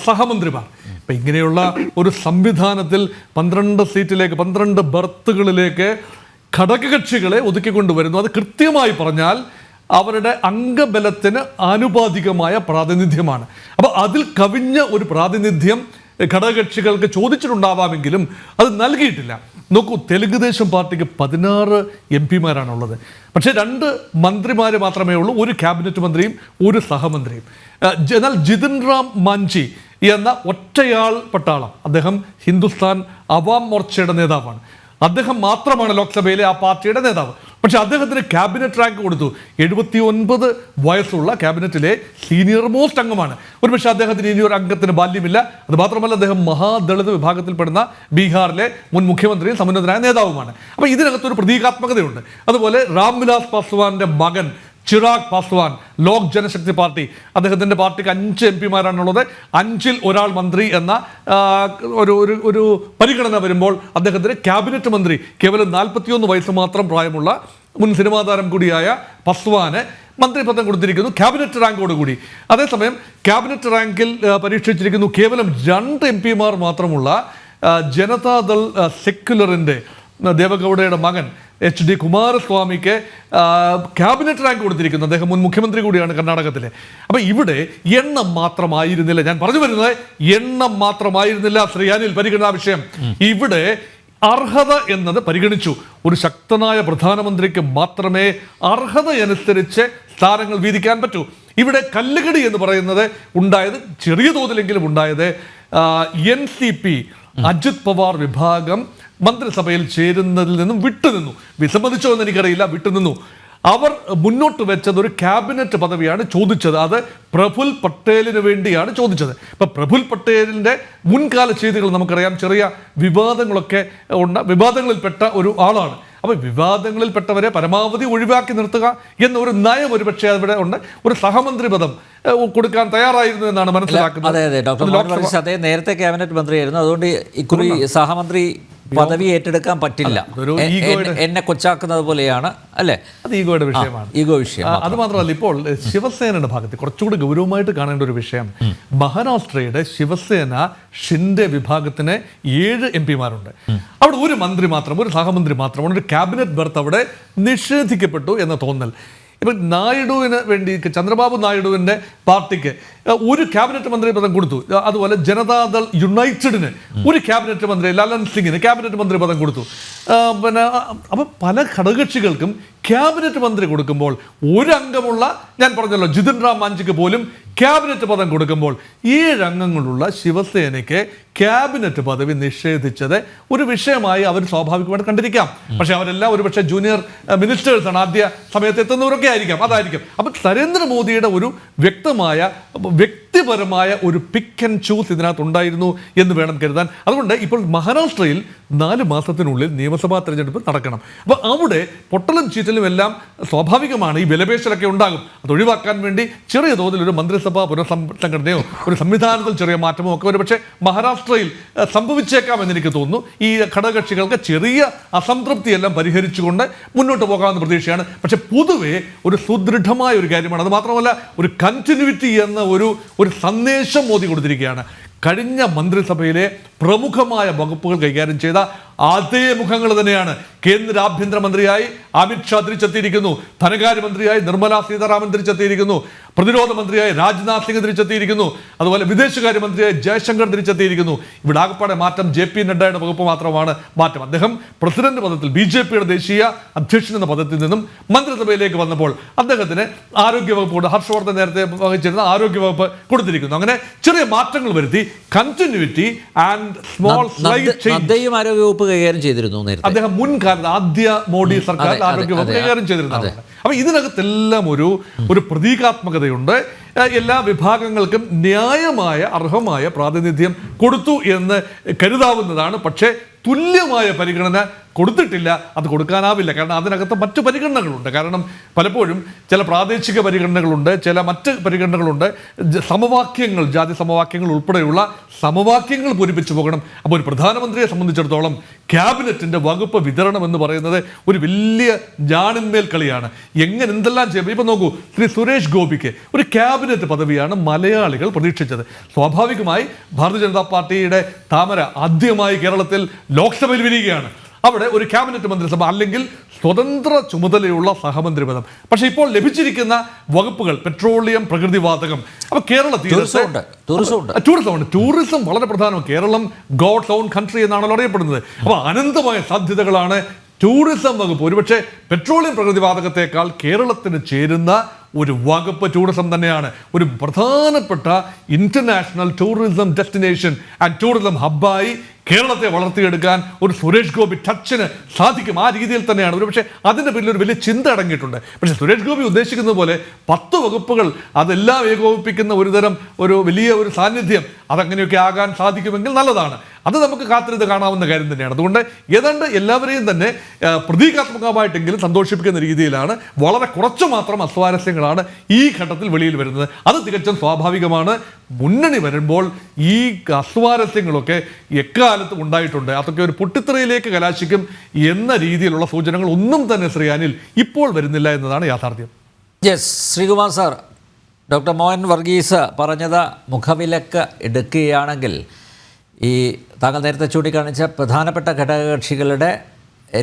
സഹമന്ത്രിമാർ. ഇപ്പം ഇങ്ങനെയുള്ള ഒരു സംവിധാനത്തിൽ 12 സീറ്റിലേക്ക് 12 ബർത്തുകളിലേക്ക് ഘടകകക്ഷികളെ ഒതുക്കിക്കൊണ്ടുവരുന്നു. അത് കൃത്യമായി പറഞ്ഞാൽ അവരുടെ അംഗബലത്തിന് ആനുപാതികമായ പ്രാതിനിധ്യമാണ്. അപ്പോൾ അതിൽ കവിഞ്ഞ ഒരു പ്രാതിനിധ്യം ഘടകകക്ഷികൾക്ക് ചോദിച്ചിട്ടുണ്ടാവാമെങ്കിലും അത് നൽകിയിട്ടില്ല. നോക്കൂ, തെലുങ്ക് ദേശം പാർട്ടിക്ക് 16 MP-മാരാണുള്ളത്. പക്ഷേ 2 മന്ത്രിമാർ മാത്രമേ ഉള്ളൂ, 1 ക്യാബിനറ്റ് മന്ത്രിയും 1 സഹമന്ത്രിയും. എന്നാൽ ജിതിൻ റാം മാഞ്ചി എന്ന ഒറ്റയാൾ പട്ടാളം, അദ്ദേഹം ഹിന്ദുസ്ഥാൻ അവാം മോർച്ചയുടെ നേതാവാണ്. അദ്ദേഹം മാത്രമാണ് ലോക്സഭയിലെ ആ പാർട്ടിയുടെ നേതാവ്. പക്ഷെ അദ്ദേഹത്തിന് ക്യാബിനറ്റ് റാങ്ക് കൊടുത്തു. 79 വയസ്സുള്ള ക്യാബിനറ്റിലെ സീനിയർ മോസ്റ്റ് അംഗമാണ്. ഒരുപക്ഷെ അദ്ദേഹത്തിന് ഇനി ഒരു അംഗത്തിന് ബാല്യമില്ല. അത് മാത്രമല്ല, അദ്ദേഹം മഹാദളിത് വിഭാഗത്തിൽപ്പെടുന്ന ബീഹാറിലെ മുൻ മുഖ്യമന്ത്രിയും സമുന്നതനായ നേതാവുമാണ്. അപ്പോൾ ഇതിനകത്തൊരു പ്രതീകാത്മകതയുണ്ട്. അതുപോലെ രാംവിലാസ് പാസ്വാന്റെ മകൻ ചിറാഗ് പാസ്വാൻ, ലോക് ജനശക്തി പാർട്ടി, അദ്ദേഹത്തിൻ്റെ പാർട്ടിക്ക് 5 MP-മാരാണുള്ളത്. 5-ൽ ഒരാൾ മന്ത്രി എന്ന ഒരു പരിഗണന വരുമ്പോൾ അദ്ദേഹത്തിന് ക്യാബിനറ്റ് മന്ത്രി, കേവലം 41 വയസ്സ് മാത്രം പ്രായമുള്ള മുൻ സിനിമാ താരം കൂടിയായ പാസ്വാന് മന്ത്രിപദം കൊടുത്തിരിക്കുന്നു, ക്യാബിനറ്റ് റാങ്കോടുകൂടി. അതേസമയം ക്യാബിനറ്റ് റാങ്കിൽ പരീക്ഷിച്ചിരിക്കുന്നു കേവലം 2 MP-മാർ മാത്രമുള്ള ജനതാദൾ സെക്യുലറിൻ്റെ ദേവഗൗഡയുടെ മകൻ HD കുമാരസ്വാമിക്ക് ക്യാബിനറ്റ് റാങ്ക് കൊടുത്തിരിക്കുന്നു. അദ്ദേഹം മുൻ മുഖ്യമന്ത്രി കൂടിയാണ് കർണാടകത്തിലെ. അപ്പോൾ ഇവിടെ എണ്ണം മാത്രമായിരുന്നില്ല, ഞാൻ പറഞ്ഞു വരുന്നത് എണ്ണം മാത്രമായിരുന്നില്ല ശ്രീ അനിൽ പരിഗണനാ വിഷയം. ഇവിടെ അർഹത എന്നത് പരിഗണിച്ചു. ഒരു ശക്തനായ പ്രധാനമന്ത്രിക്ക് മാത്രമേ അർഹതയനുസരിച്ച് സ്ഥാനങ്ങൾ വീതിക്കാൻ പറ്റൂ. ഇവിടെ കല്ലുകടി എന്ന് പറയുന്നത് ഉണ്ടായത്, ചെറിയ തോതിലെങ്കിലും ഉണ്ടായത്, NCP അജിത് പവാർ വിഭാഗം മന്ത്രിസഭയിൽ ചേരുന്നതിൽ നിന്നും വിട്ടുനിന്നു. വിസമ്മതിച്ചോ എന്ന് എനിക്കറിയില്ല, വിട്ടുനിന്നു. അവർ മുന്നോട്ട് വെച്ചത് ഒരു ക്യാബിനറ്റ് പദവിയാണ് ചോദിച്ചത്. അത് പ്രഫുൽ പട്ടേലിന് വേണ്ടിയാണ് ചോദിച്ചത്. ഇപ്പം പ്രഫുൽ പട്ടേലിൻ്റെ മുൻകാല ചെയ്തികൾ നമുക്കറിയാം, ചെറിയ വിവാദങ്ങളിൽപ്പെട്ട ഒരു ആളാണ്. അപ്പോൾ വിവാദങ്ങളിൽപ്പെട്ടവരെ പരമാവധി ഒഴിവാക്കി നിർത്തുക എന്ന ഒരു നയം ഒരുപക്ഷെ അവിടെ ഉണ്ട്. ഒരു സഹമന്ത്രി പദം കൊടുക്കാൻ തയ്യാറായിരുന്നു എന്നാണ് മനസ്സിലാക്കുന്നത്. അതെ അതെ, ഡോക്ടർ മോഹൻ വർഗീസ് അദ്ദേഹം നേരത്തെ ക്യാബിനറ്റ് മന്ത്രിയായിരുന്നു, അതുകൊണ്ട് ഇക്കുറി സഹമന്ത്രി പദവി ഏറ്റെടുക്കാൻ പറ്റില്ല. എന്നെ കൊച്ചാക്കുന്നത് പോലെയാണ് അല്ലേ? അത് ഈഗോയുടെ വിഷയമാണ്, ഈഗോ വിഷയം. അത് മാത്രമല്ല, ഇപ്പോൾ ശിവസേനയുടെ ഭാഗത്ത് കുറച്ചുകൂടി ഗൗരവമായിട്ട് കാണേണ്ട ഒരു വിഷയം, മഹാരാഷ്ട്രയുടെ ശിവസേന ഷിൻഡെ വിഭാഗത്തിന് 7 MP-മാരുണ്ട്. അവിടെ ഒരു മന്ത്രി മാത്രം, ഒരു സഹമന്ത്രി മാത്രമാണ്, ഒരു ക്യാബിനറ്റ് ബർത്ത് അവിടെ നിഷേധിക്കപ്പെട്ടു എന്ന തോന്നൽ. ഇപ്പം നായിഡുവിന് വേണ്ടി ചന്ദ്രബാബു നായിഡുവിൻ്റെ പാർട്ടിക്ക് ഒരു ക്യാബിനറ്റ് മന്ത്രി പദം കൊടുത്തു. അതുപോലെ ജനതാദൾ യുണൈറ്റഡിന് ഒരു ക്യാബിനറ്റ് മന്ത്രി, ലലൻ സിംഗിന് ക്യാബിനറ്റ് മന്ത്രി പദം കൊടുത്തു. പിന്നെ അപ്പം പല ഘടകകക്ഷികൾക്കും ക്യാബിനറ്റ് മന്ത്രി കൊടുക്കുമ്പോൾ ഒരു അംഗമുള്ള, ഞാൻ പറഞ്ഞല്ലോ ജിതിൻ റാം മാഞ്ചിക്ക് പോലും ക്യാബിനറ്റ് പദം കൊടുക്കുമ്പോൾ 7 അംഗങ്ങളുള്ള ശിവസേനയ്ക്ക് ക്യാബിനറ്റ് പദവി നിഷേധിച്ചത് ഒരു വിഷയമായി അവർ സ്വാഭാവികമായിട്ട് കണ്ടിരിക്കാം. പക്ഷെ അവരെല്ലാം ഒരുപക്ഷെ ജൂനിയർ മിനിസ്റ്റേഴ്സാണ്, ആദ്യ സമയത്ത് എത്തുന്നവരൊക്കെ ആയിരിക്കാം, അതായിരിക്കും. അപ്പം നരേന്ദ്രമോദിയുടെ ഒരു വ്യക്തിപരമായ ഒരു പിക്ക് ആൻഡ് ചൂസ് ഇതിനകത്ത് ഉണ്ടായിരുന്നു എന്ന് വേണം കരുതാൻ. അതുകൊണ്ട് ഇപ്പോൾ മഹാരാഷ്ട്രയിൽ 4 മാസത്തിനുള്ളിൽ നിയമസഭാ തെരഞ്ഞെടുപ്പ് നടക്കണം. അപ്പോൾ അവിടെ പൊട്ടലും ചീറ്റലും എല്ലാം സ്വാഭാവികമാണ്, ഈ വിലപേശലൊക്കെ ഉണ്ടാകും. അത് ഒഴിവാക്കാൻ വേണ്ടി ചെറിയ തോതിൽ ഒരു മന്ത്രിസഭാ പുനഃസംഘടനയോ ഒരു സംവിധാനത്തിൽ ചെറിയ മാറ്റമോ ഒക്കെ ഒരു പക്ഷേ മഹാരാഷ്ട്രയിൽ സംഭവിച്ചേക്കാമെന്ന് എനിക്ക് തോന്നുന്നു. ഈ ഘടകകക്ഷികൾക്ക് ചെറിയ അസംതൃപ്തിയെല്ലാം പരിഹരിച്ചുകൊണ്ട് മുന്നോട്ട് പോകാമെന്ന പ്രതീക്ഷയാണ്. പക്ഷെ പൊതുവെ ഒരു സുദൃഢമായ ഒരു കാര്യമാണ്. അത് മാത്രമല്ല, ഒരു കണ്ടിന്യൂറ്റി എന്ന ഒരു സന്ദേശം മോദി കൊടുത്തിരിക്കുകയാണ്. കഴിഞ്ഞ മന്ത്രിസഭയിലെ പ്രമുഖമായ വകുപ്പുകൾ കൈകാര്യം ചെയ്ത അതേ മുഖങ്ങൾ തന്നെയാണ് കേന്ദ്ര ആഭ്യന്തരമന്ത്രിയായി അമിത്ഷാ തിരിച്ചെത്തിയിരിക്കുന്നു, ധനകാര്യമന്ത്രിയായി നിർമ്മലാ സീതാരാമൻ തിരിച്ചെത്തിയിരിക്കുന്നു, പ്രതിരോധ മന്ത്രിയായി രാജ്നാഥ് സിംഗ് തിരിച്ചെത്തിയിരിക്കുന്നു, അതുപോലെ വിദേശകാര്യമന്ത്രിയായി ജയശങ്കർ തിരിച്ചെത്തിയിരിക്കുന്നു. ഇവിടെ ആകപ്പാടെ മാറ്റം JP നഡ്ഡയുടെ വകുപ്പ് മാത്രമാണ് മാറ്റം. അദ്ദേഹം പ്രസിഡന്റ് പദത്തിൽ BJPയുടെ ദേശീയ അധ്യക്ഷൻ എന്ന പദത്തിൽ നിന്നും മന്ത്രിസഭയിലേക്ക് വന്നപ്പോൾ അദ്ദേഹത്തിന് ആരോഗ്യവകുപ്പ് കൊണ്ട് ഹർഷവർദ്ധൻ നേരത്തെ വഹിച്ചിരുന്ന ആരോഗ്യവകുപ്പ് കൊടുത്തിരിക്കുന്നു. അങ്ങനെ ചെറിയ മാറ്റങ്ങൾ വരുത്തി continuity and small slight change ആരോഗ്യവകുപ്പ് കൈകാര്യം ചെയ്തിരുന്നു നേരത്തെ. അദ്ദേഹം മുൻകാലത്ത് ആദ്യ മോഡി സർക്കാർ ആരോഗ്യവകുപ്പ് കൈകാര്യം ചെയ്തിരുന്നതാണ്. അപ്പൊ ഇതിനകത്തെല്ലാം ഒരു പ്രതീകാത്മകതയുണ്ട്. എല്ലാ വിഭാഗങ്ങൾക്കും ന്യായമായ അർഹമായ പ്രാതിനിധ്യം കൊടുത്തു എന്ന് കരുതാവുന്നതാണ്. പക്ഷേ തുല്യമായ പരിഗണന കൊടുത്തിട്ടില്ല, അത് കൊടുക്കാനാവില്ല. കാരണം അതിനകത്ത് മറ്റു പരിഗണനകളുണ്ട്. കാരണം പലപ്പോഴും ചില പ്രാദേശിക പരിഗണനകളുണ്ട്, ചില മറ്റ് പരിഗണനകളുണ്ട്, സമവാക്യങ്ങൾ, ജാതി സമവാക്യങ്ങൾ ഉൾപ്പെടെയുള്ള സമവാക്യങ്ങൾ പൂരിപ്പിച്ചു പോകണം. അപ്പോൾ ഒരു പ്രധാനമന്ത്രിയെ സംബന്ധിച്ചിടത്തോളം ക്യാബിനറ്റിൻ്റെ വകുപ്പ് വിതരണം എന്ന് പറയുന്നത് ഒരു വലിയ ജാണിന്മേൽ കളിയാണ്. എന്തെല്ലാം ചെയ്യും. ഇപ്പം നോക്കൂ, ശ്രീ സുരേഷ് ഗോപിക്ക് ഒരു ക്യാബിനറ്റ് പദവിയാണ് മലയാളികൾ പ്രതീക്ഷിച്ചത്. സ്വാഭാവികമായി ഭാരതീയ ജനതാ പാർട്ടിയുടെ താമര ആദ്യമായി കേരളത്തിൽ ലോക്സഭയിൽ വിരിയുകയാണ്. അവിടെ ഒരു ക്യാബിനറ്റ് മന്ത്രിസഭ അല്ലെങ്കിൽ സ്വതന്ത്ര ചുമതലയുള്ള സഹമന്ത്രി പദം. പക്ഷേ ഇപ്പോൾ ലഭിച്ചിരിക്കുന്ന വകുപ്പുകൾ പെട്രോളിയം, പ്രകൃതിവാതകം. അപ്പോൾ കേരളത്തിൽ ടൂറിസം വളരെ പ്രധാനമാണ്. കേരളം ഗോഡ്സ് ഓൺ കൺട്രി എന്നാണല്ലോ അറിയപ്പെടുന്നത്. അപ്പോൾ അനന്തമായ സാധ്യതകളാണ് ടൂറിസം വകുപ്പ്. ഒരുപക്ഷെ പെട്രോളിയം, പ്രകൃതിവാതകത്തെക്കാൾ കേരളത്തിന് ചേരുന്ന ഒരു വകുപ്പ് ടൂറിസം തന്നെയാണ്. ഒരു പ്രധാനപ്പെട്ട international tourism destination and tourism ഹബ്ബായി കേരളത്തെ വളർത്തിയെടുക്കാൻ ഒരു സുരേഷ് ഗോപി ടച്ചിന് സാധിക്കും. ആ രീതിയിൽ തന്നെയാണ്. ഒരുപക്ഷെ അതിൻ്റെ പിന്നിൽ ഒരു വലിയ ചിന്ത അടങ്ങിയിട്ടുണ്ട്. പക്ഷേ സുരേഷ് ഗോപി ഉദ്ദേശിക്കുന്ന പോലെ 10 വകുപ്പുകൾ അതെല്ലാം ഏകോപിപ്പിക്കുന്ന ഒരു വലിയ സാന്നിധ്യം അതങ്ങനെയൊക്കെ ആകാൻ സാധിക്കുമെങ്കിൽ നല്ലതാണ്. അത് നമുക്ക് കാത്തിരുന്ന് കാണാവുന്ന കാര്യം തന്നെയാണ്. അതുകൊണ്ട് ഏതാണ്ട് എല്ലാവരെയും തന്നെ പ്രതീകാത്മകമായിട്ടെങ്കിലും സന്തോഷിപ്പിക്കുന്ന രീതിയിലാണ്. വളരെ കുറച്ച് മാത്രം അസ്വാരസ്യങ്ങളാണ് ഈ ഘട്ടത്തിൽ വെളിയിൽ വരുന്നത്. അത് തികച്ചും സ്വാഭാവികമാണ്. മുന്നണി വരുമ്പോൾ ഈ അസ്വാരസ്യങ്ങളൊക്കെ എക്കാലത്തും ഉണ്ടായിട്ടുണ്ട്. അതൊക്കെ ഒരു പൊട്ടിത്തെറിയിലേക്ക് കലാശിക്കും എന്ന രീതിയിലുള്ള സൂചനകൾ ഒന്നും തന്നെ ശ്രീ അനിൽ ഇപ്പോൾ വരുന്നില്ല എന്നതാണ് യാഥാർത്ഥ്യം. Yes, Sreekumar sir, doctor Mohan Varghese പറഞ്ഞത് മുഖവിലക്ക് എടുക്കുകയാണെങ്കിൽ ഈ താങ്കൾ നേരത്തെ ചൂണ്ടിക്കാണിച്ച പ്രധാനപ്പെട്ട ഘടകകക്ഷികളുടെ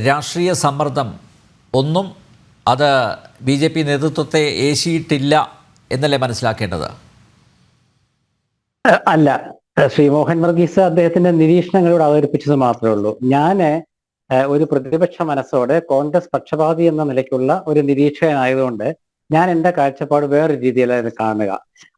രാഷ്ട്രീയ സമ്മർദ്ദം ഒന്നും അത് BJP നേതൃത്വത്തെ ഏശിയിട്ടില്ല എന്നല്ലേ മനസ്സിലാക്കേണ്ടത്? അല്ല, ശ്രീ മോഹൻ വർഗീസ് അദ്ദേഹത്തിന്റെ നിരീക്ഷണങ്ങളോട് അവതരിപ്പിച്ചത് മാത്രമേ ഉള്ളൂ. ഞാൻ ഒരു പ്രതിപക്ഷ മനസ്സോടെ കോൺഗ്രസ് പക്ഷപാതി എന്ന നിലയ്ക്കുള്ള ഒരു നിരീക്ഷകനായതുകൊണ്ട് ഞാൻ എൻ്റെ കാഴ്ചപ്പാട് വേറെ രീതിയിലായിരുന്നു കാണുക.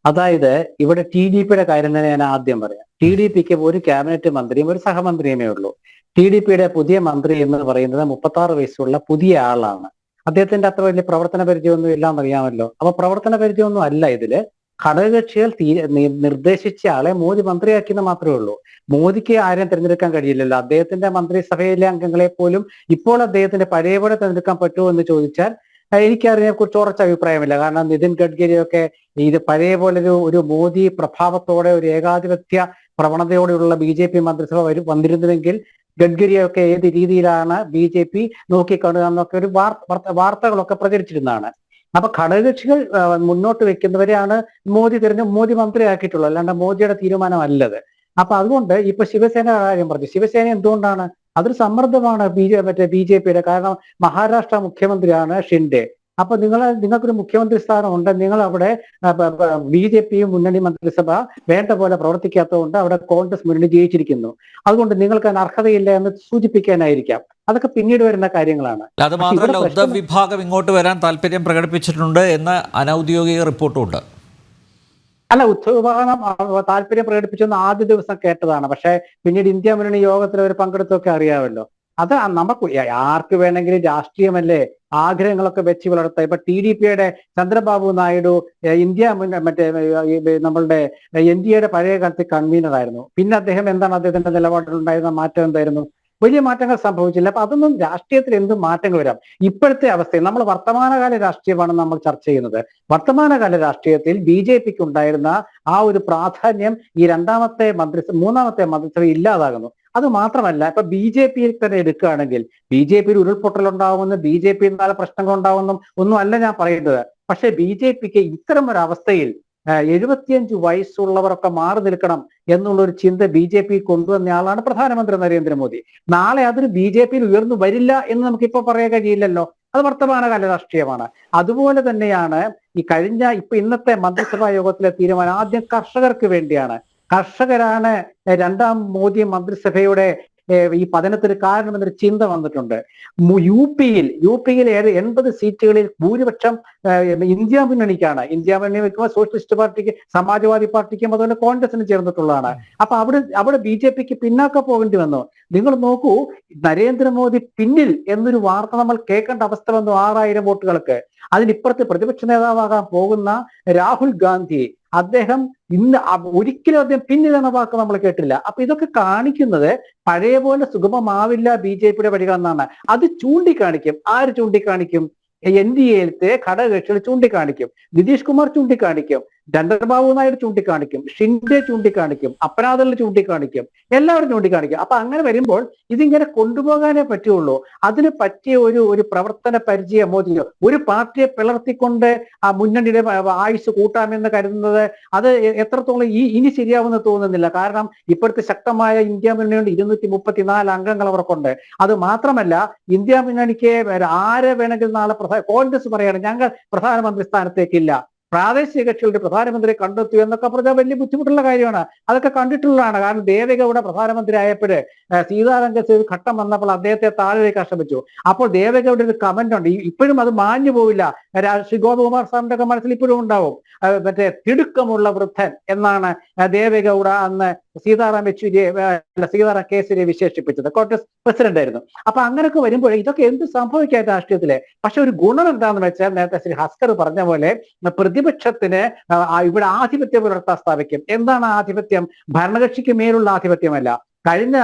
അതായത് ഇവിടെ TDPയുടെ കാര്യം തന്നെ ഞാൻ ആദ്യം പറയാം. TDPക്ക് ഒരു ക്യാബിനറ്റ് മന്ത്രിയും ഒരു സഹമന്ത്രിയുമേ ഉള്ളൂ. TDPയുടെ പുതിയ മന്ത്രി എന്ന് പറയുന്നത് 36 വയസ്സുള്ള പുതിയ ആളാണ്. അദ്ദേഹത്തിന്റെ അത്ര വലിയ പ്രവർത്തന പരിചയമൊന്നും ഇല്ലാന്ന് അറിയാമല്ലോ. അപ്പൊ പ്രവർത്തന പരിചയമൊന്നും അല്ല ഇതില്. ഘടകകക്ഷികൾ നിർദ്ദേശിച്ച ആളെ മോദി മന്ത്രിയാക്കിയെന്ന് മാത്രമേ ഉള്ളൂ. മോദിക്ക് ആരെയും തിരഞ്ഞെടുക്കാൻ കഴിയില്ലല്ലോ. അദ്ദേഹത്തിന്റെ മന്ത്രിസഭയിലെ അംഗങ്ങളെ പോലും ഇപ്പോൾ അദ്ദേഹത്തിന്റെ പഴയപോലെ തിരഞ്ഞെടുക്കാൻ പറ്റുമോ എന്ന് ചോദിച്ചാൽ എനിക്കതിനെ കുറിച്ച് ഉറച്ച അഭിപ്രായമില്ല. കാരണം നിതിൻ ഗഡ്കരിയൊക്കെ ഇത് പഴയ പോലെ ഒരു മോദി പ്രഭാവത്തോടെ ഒരു ഏകാധിപത്യ പ്രവണതയോടെയുള്ള BJP മന്ത്രിസഭ വന്നിരുന്നുവെങ്കിൽ ഗഡ്കരിയൊക്കെ ഏത് രീതിയിലാണ് BJP നോക്കിക്കാണുക എന്നൊക്കെ ഒരു വാർത്തകളൊക്കെ പ്രചരിച്ചിരുന്നതാണ്. അപ്പൊ ഘടകകക്ഷികൾ മുന്നോട്ട് വെക്കുന്നവരെയാണ് മോദി മന്ത്രിയാക്കിയിട്ടുള്ളത്, അല്ലാണ്ട് മോദിയുടെ തീരുമാനമല്ലത്. അപ്പൊ അതുകൊണ്ട് ഇപ്പൊ ശിവസേന കാര്യം പറഞ്ഞു. ശിവസേന എന്തുകൊണ്ടാണ്? അതൊരു സമ്മർദ്ദമാണ് BJPയുടെ. കാരണം മഹാരാഷ്ട്ര മുഖ്യമന്ത്രിയാണ് ഷിൻഡെ. അപ്പൊ നിങ്ങൾക്കൊരു മുഖ്യമന്ത്രി സ്ഥാനം ഉണ്ട്, നിങ്ങൾ അവിടെ BJPയും മുന്നണി മന്ത്രിസഭ വേണ്ട പോലെ പ്രവർത്തിക്കാത്തതുകൊണ്ട് അവിടെ കോൺഗ്രസ് മുന്നണി ജയിച്ചിരിക്കുന്നു. അതുകൊണ്ട് നിങ്ങൾക്ക് അതിന് അർഹതയില്ല എന്ന് സൂചിപ്പിക്കാനായിരിക്കാം. അതൊക്കെ പിന്നീട് വരുന്ന കാര്യങ്ങളാണ്. അത് മാത്രമല്ല, ഉദ്ധവ് വിഭാഗം ഇങ്ങോട്ട് വരാൻ താല്പര്യം പ്രകടിപ്പിച്ചിട്ടുണ്ട് എന്ന അനൗദ്യോഗിക റിപ്പോർട്ടും ഉണ്ട്. അല്ല, ഉദ്ധവ് വിഭാഗം താല്പര്യം പ്രകടിപ്പിച്ചെന്ന് ആദ്യ ദിവസം കേട്ടതാണ്. പക്ഷെ പിന്നീട് ഇന്ത്യ മുന്നണി യോഗത്തിൽ അവർ പങ്കെടുത്തൊക്കെ അറിയാമല്ലോ. അത് നമുക്ക് ആർക്ക് വേണമെങ്കിലും രാഷ്ട്രീയമല്ലേ, ആഗ്രഹങ്ങളൊക്കെ വെച്ച് പുലർത്താം. ഇപ്പൊ TDPയുടെ ചന്ദ്രബാബു നായിഡു നമ്മളുടെ NDAയുടെ പഴയ കാലത്ത് കൺവീനർ ആയിരുന്നു. പിന്നെ എന്താണ് അദ്ദേഹത്തിന്റെ നിലപാടിലുണ്ടായിരുന്ന മാറ്റം എന്തായിരുന്നു? വലിയ മാറ്റങ്ങൾ സംഭവിച്ചില്ല. അപ്പൊ അതൊന്നും രാഷ്ട്രീയത്തിൽ എന്ത് മാറ്റങ്ങൾ വരാം. ഇപ്പോഴത്തെ അവസ്ഥയിൽ നമ്മൾ വർത്തമാനകാല രാഷ്ട്രീയമാണ് നമ്മൾ ചർച്ച ചെയ്യുന്നത്. വർത്തമാനകാല രാഷ്ട്രീയത്തിൽ BJPക്ക് ഉണ്ടായിരുന്ന ആ ഒരു പ്രാധാന്യം ഈ മൂന്നാമത്തെ മന്ത്രിസഭ ഇല്ലാതാകുന്നു. അത് മാത്രമല്ല, ഇപ്പൊ BJPയിൽ തന്നെ എടുക്കുകയാണെങ്കിൽ BJPയിൽ ഉരുൾപൊട്ടലുണ്ടാവുമെന്ന്, BJPയിൽ നാല് പ്രശ്നങ്ങൾ ഉണ്ടാവുമെന്നും ഒന്നും അല്ല ഞാൻ പറയുന്നത്. പക്ഷെ BJPക്ക് ഇത്തരം ഒരു അവസ്ഥയിൽ 75 വയസ്സുള്ളവരൊക്കെ മാറി നിൽക്കണം എന്നുള്ളൊരു ചിന്ത BJP കൊണ്ടുവന്നയാളാണ് പ്രധാനമന്ത്രി നരേന്ദ്രമോദി. നാളെ അതിന് BJPയിൽ ഉയർന്നു വരില്ല എന്ന് നമുക്കിപ്പോ പറയാൻ കഴിയില്ലല്ലോ. അത് വർത്തമാനകാല രാഷ്ട്രീയമാണ്. അതുപോലെ തന്നെയാണ് ഇന്നത്തെ മന്ത്രിസഭാ യോഗത്തിലെ തീരുമാനം ആദ്യം കർഷകർക്ക് വേണ്ടിയാണ്. കർഷകരാണ് രണ്ടാം മോദി മന്ത്രിസഭയുടെ ഈ പതനത്തിന് കാരണമെന്നൊരു ചിന്ത വന്നിട്ടുണ്ട്. യുപിയിൽ 80 സീറ്റുകളിൽ ഭൂരിപക്ഷം ഇന്ത്യ മുന്നണിക്കാണ്. ഇന്ത്യ മുന്നണി വെക്കുമ്പോൾ സോഷ്യലിസ്റ്റ് പാർട്ടിക്ക്, സമാജ്വാദി പാർട്ടിക്കും അതുപോലെ കോൺഗ്രസിന് ചേർന്നിട്ടുള്ളതാണ്. അപ്പൊ അവിടെ BJPക്ക് പിന്നാക്കം പോകേണ്ടി വന്നു. നിങ്ങൾ നോക്കൂ, നരേന്ദ്രമോദി പിന്നിൽ എന്നൊരു വാർത്ത നമ്മൾ കേൾക്കേണ്ട അവസ്ഥ വന്നു 6000 വോട്ടുകൾക്ക്. അതിനിപ്പുറത്ത് പ്രതിപക്ഷ നേതാവാകാൻ പോകുന്ന രാഹുൽ ഗാന്ധി, അദ്ദേഹം ഒരിക്കലും അദ്ദേഹം പിന്നിൽ എന്ന വാക്ക് നമ്മൾ കേട്ടില്ല. അപ്പൊ ഇതൊക്കെ കാണിക്കുന്നത് പഴയ പോലെ സുഗമമാവില്ല BJPയുടെ വഴികൾ എന്നാണ്. അത് ചൂണ്ടിക്കാണിക്കും. ആര് ചൂണ്ടിക്കാണിക്കും? NDAയിലത്തെ ഘടകകക്ഷികൾ ചൂണ്ടിക്കാണിക്കും. നിതീഷ് കുമാർ ചൂണ്ടിക്കാണിക്കും, ചന്ദ്രബാബു നായിഡു ചൂണ്ടിക്കാണിക്കും, ഷിൻഡെ ചൂണ്ടിക്കാണിക്കും, അപ്പനാദൾ ചൂണ്ടിക്കാണിക്കും, എല്ലാവരും ചൂണ്ടിക്കാണിക്കും. അപ്പൊ അങ്ങനെ വരുമ്പോൾ ഇതിങ്ങനെ കൊണ്ടുപോകാനേ പറ്റുള്ളൂ. അതിന് പറ്റിയ ഒരു പ്രവർത്തന പരിചയം മോദിയോ, ഒരു പാർട്ടിയെ പിളർത്തിക്കൊണ്ട് ആ മുന്നണിയുടെ ആയുസ് കൂട്ടാമെന്ന് കരുതുന്നത് അത് എത്രത്തോളം ഇനി ശരിയാവുമെന്ന് തോന്നുന്നില്ല. കാരണം ഇപ്പോഴത്തെ ശക്തമായ ഇന്ത്യ മുന്നണിയുണ്ട്, 234 അംഗങ്ങൾ അവർക്കുണ്ട്. അത് മാത്രമല്ല, ഇന്ത്യ മുന്നണിക്ക് ആരെ വേണമെങ്കിലും നാളെ കോൺഗ്രസ് പറയാണ് ഞങ്ങൾ പ്രധാനമന്ത്രി സ്ഥാനത്തേക്കില്ല, പ്രാദേശിക കക്ഷികളുടെ പ്രധാനമന്ത്രിയെ കണ്ടെത്തുക എന്നൊക്കെ പറഞ്ഞാൽ വലിയ ബുദ്ധിമുട്ടുള്ള കാര്യമാണ്. അതൊക്കെ കണ്ടിട്ടുള്ളതാണ്. കാരണം ദേവഗൌഡ പ്രധാനമന്ത്രി ആയപ്പോഴ് സീതാരാമയ്യ ഒരു ഘട്ടം വന്നപ്പോൾ അദ്ദേഹത്തെ താഴേക്ക് ആക്ഷേപിച്ചു. അപ്പോൾ ദേവഗൌഡ ഒരു കമന്റ് ഉണ്ട്, ഇപ്പോഴും അത് മാഞ്ഞു പോവില്ല, ശ്രീ ഗോപകുമാർ സാറിന്റെ ഒക്കെ മനസ്സിൽ ഇപ്പോഴും ഉണ്ടാവും. തിടുക്കമുള്ള വൃദ്ധൻ എന്നാണ് ദേവഗൌഡ അന്ന് സീതാറാം കേസരിയെ വിശേഷിപ്പിച്ചത്. കോൺഗ്രസ് പ്രസിഡന്റ് ആയിരുന്നു. അപ്പൊ അങ്ങനെയൊക്കെ വരുമ്പോൾ ഇതൊക്കെ എന്ത് സംഭവിക്കാത്ത രാഷ്ട്രീയത്തില്. പക്ഷെ ഒരു ഗുണം എന്താണെന്ന് വെച്ചാൽ, നേരത്തെ ശ്രീ ഹസ്കർ പറഞ്ഞ പോലെ പ്രതിപക്ഷത്തിന് ഇവിടെ ആധിപത്യം പുലർത്താൻ സ്ഥാപിക്കും. എന്താണ് ആധിപത്യം? ഭരണകക്ഷിക്ക് മേലുള്ള ആധിപത്യമല്ല. കഴിഞ്ഞ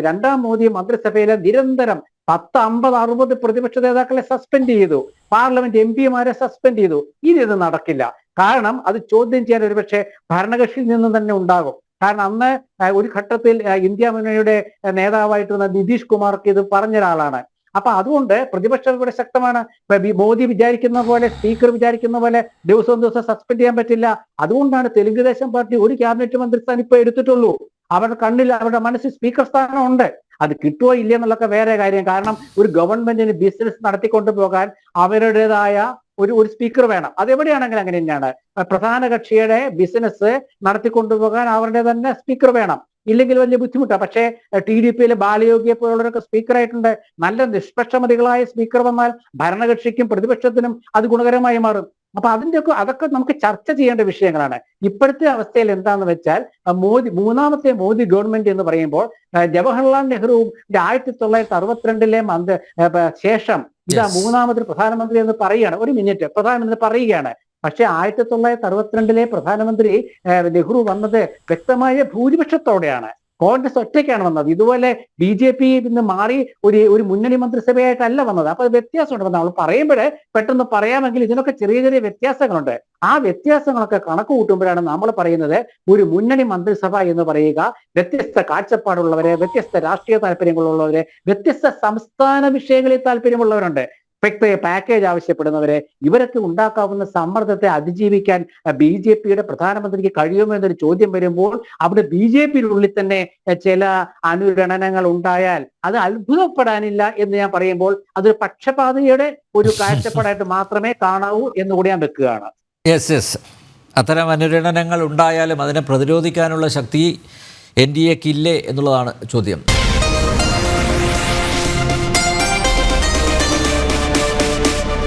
രണ്ടാം മോദി മന്ത്രിസഭയിലെ നിരന്തരം 10, 50, 60 പ്രതിപക്ഷ നേതാക്കളെ സസ്പെൻഡ് ചെയ്തു, പാർലമെന്റ് MP-മാരെ സസ്പെൻഡ് ചെയ്തു. ഇനി ഇത് നടക്കില്ല. കാരണം അത് ചോദ്യം ചെയ്യാൻ ഒരുപക്ഷെ ഭരണകക്ഷിയിൽ നിന്നും തന്നെ ഉണ്ടാകും. കാരണം അന്ന് ഒരു ഘട്ടത്തിൽ ഇന്ത്യ മുന്നണിയുടെ നേതാവായിട്ടുള്ള നിതീഷ് കുമാർക്ക് ഇത് പറഞ്ഞൊരാളാണ്. അപ്പൊ അതുകൊണ്ട് പ്രതിപക്ഷം ഇവിടെ ശക്തമാണ്. മോദി വിചാരിക്കുന്ന പോലെ, സ്പീക്കർ വിചാരിക്കുന്ന പോലെ ദിവസം സസ്പെൻഡ് ചെയ്യാൻ പറ്റില്ല. അതുകൊണ്ടാണ് തെലുങ്ക് ദേശം പാർട്ടി ഒരു ക്യാബിനറ്റ് മന്ത്രിസ്ഥാനം ഇപ്പൊ എടുത്തിട്ടുള്ളൂ. അവരുടെ കണ്ണിൽ, അവരുടെ മനസ്സിൽ സ്പീക്കർ സ്ഥാനം ഉണ്ട്. അത് കിട്ടുമോ ഇല്ല എന്നുള്ളതൊക്കെ വേറെ കാര്യം. കാരണം ഒരു ഗവൺമെന്റിന് ബിസിനസ് നടത്തിക്കൊണ്ടു പോകാൻ അവരുടേതായ ഒരു സ്പീക്കർ വേണം. അതെവിടെയാണെങ്കിലും അങ്ങനെ തന്നെയാണ്. പ്രധാന കക്ഷിയുടെ ബിസിനസ് നടത്തിക്കൊണ്ടുപോകാൻ അവരുടെ തന്നെ സ്പീക്കർ വേണം. ഇല്ലെങ്കിൽ വലിയ ബുദ്ധിമുട്ടാണ്. പക്ഷേ TDPയിലെ ബാലയോഗിയെ പോലുള്ളവരൊക്കെ സ്പീക്കറായിട്ടുണ്ട്. നല്ല നിഷ്പക്ഷമതികളായ സ്പീക്കർ വന്നാൽ ഭരണകക്ഷിക്കും പ്രതിപക്ഷത്തിനും അത് ഗുണകരമായി മാറും. അപ്പൊ അതൊക്കെ നമുക്ക് ചർച്ച ചെയ്യേണ്ട വിഷയങ്ങളാണ്. ഇപ്പോഴത്തെ അവസ്ഥയിൽ എന്താണെന്ന് വെച്ചാൽ, മൂന്നാമത്തെ മോദി ഗവൺമെന്റ് എന്ന് പറയുമ്പോൾ ജവഹർലാൽ നെഹ്റുവും 1962 ശേഷം ഇതാ മൂന്നാമതൊരു പ്രധാനമന്ത്രി എന്ന് പറയുകയാണ്. ഒരു മിനിറ്റ്, പ്രധാനമന്ത്രി പറയുകയാണ് പക്ഷെ 1962 പ്രധാനമന്ത്രി നെഹ്റു വന്നത് വ്യക്തമായ ഭൂരിപക്ഷത്തോടെയാണ്. കോൺഗ്രസ് ഒറ്റയ്ക്കാണ് വന്നത്. ഇതുപോലെ BJP നിന്ന് മാറി ഒരു മുന്നണി മന്ത്രിസഭയായിട്ടല്ല വന്നത്. അപ്പൊ വ്യത്യാസമുണ്ട്. നമ്മൾ പറയുമ്പോൾ പെട്ടെന്ന് പറയാമെങ്കിൽ ഇതിനൊക്കെ ചെറിയ ചെറിയ വ്യത്യാസങ്ങളുണ്ട്. ആ വ്യത്യാസങ്ങളൊക്കെ കണക്ക് കൂട്ടുമ്പോഴാണ് നമ്മൾ പറയുന്നത് ഒരു മുന്നണി മന്ത്രിസഭ എന്ന് പറയുക വ്യത്യസ്ത കാഴ്ചപ്പാടുള്ളവരെ, വ്യത്യസ്ത രാഷ്ട്രീയ താല്പര്യങ്ങളുള്ളവരെ, വ്യത്യസ്ത സംസ്ഥാന വിഷയങ്ങളിൽ താല്പര്യമുള്ളവരുണ്ട്. പ്രത്യേക പാക്കേജ് ആവശ്യപ്പെടുന്നവരെ, ഇവരൊക്കെ ഉണ്ടാക്കാവുന്ന സമ്മർദ്ദത്തെ അതിജീവിക്കാൻ BJPയുടെ പ്രധാനമന്ത്രിക്ക് കഴിയുമോ എന്നൊരു ചോദ്യം വരുമ്പോൾ അവിടെ BJPയിലുള്ളിൽ തന്നെ ചില അനുരണനങ്ങൾ ഉണ്ടായാൽ അത് അത്ഭുതപ്പെടാനില്ല എന്ന് ഞാൻ പറയുമ്പോൾ അതൊരു പക്ഷപാതിയുടെ ഒരു കാഴ്ചപ്പാടായിട്ട് മാത്രമേ കാണാവൂ എന്നുകൂടി ഞാൻ വെക്കുകയാണ്. യെസ്, അത്തരം അനുരണനങ്ങൾ ഉണ്ടായാലും അതിനെ പ്രതിരോധിക്കാനുള്ള ശക്തി NDAക്കില്ലേ എന്നുള്ളതാണ് ചോദ്യം.